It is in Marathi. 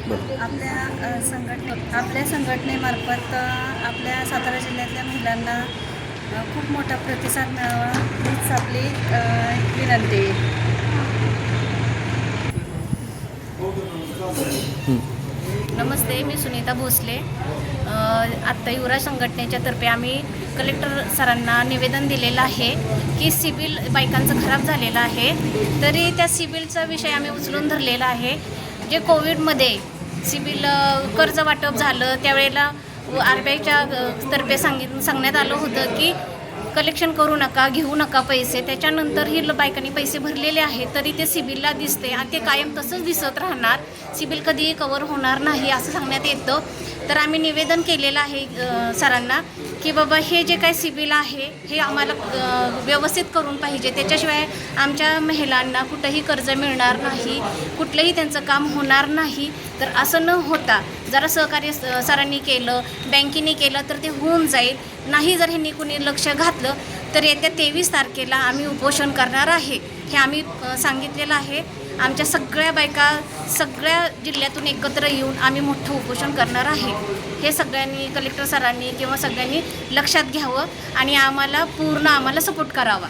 आपल्या संघटनेमार्फत आपल्या सातारा जिल्ह्यातल्या महिलांना खूप मोठा प्रतिसाद मिळावा हीच आपली विनंती आहे. नमस्ते, मी सुनीता भोसले. आत्ता युवराज संघटनेच्या तर्फे आम्ही कलेक्टर सरांना निवेदन दिलेलं आहे की सिबिल बायकांचं खराब झालेलं आहे. तरी त्या सिबिलचा विषय आम्ही उचलून धरलेला आहे. जे कोविडमध्ये सिबिल कर्ज वाटप झालं त्यावेळेला RBIच्या तर्फे सांगण्यात आलं होतं की कलेक्शन करू नका, घेऊ नका पैसे. त्याच्यानंतर ही बायकांनी पैसे भरलेले आहेत तरी ते सिबिलला दिसते आणि ते कायम तसंच दिसत राहणार. सिबिल कधीही कवर होणार नाही असं सांगण्यात येतं. तर आम्ही निवेदन केलेलं आहे सरांना की बाबा हे जे काय सिबिल आहे हे आम्हाला व्यवस्थित करून पाहिजे. त्याच्याशिवाय आमच्या महिलांना कुठंही कर्ज मिळणार नाही, कुठलंही त्यांचं काम होणार नाही. तर असं न होता जरा सहकार्य सरांनी केलं, बँकेने केलं तर ते होऊन जाईल. नाही जर ह्यांनी कुणी लक्ष घातलं तर येत्या 23 तारखेला आम्ही उपोषण करणार आहे. हे आम्ही सांगितलेलं आहे. आमच्या सगळ्या बायका सगळ्या जिल्ह्यातून एकत्र येऊन आम्ही मोठं उपोषण करणार आहे. हे सगळ्यांनी कलेक्टर सरांनी किंवा सगळ्यांनी लक्षात घ्यावं आणि आम्हाला सपोर्ट करावा.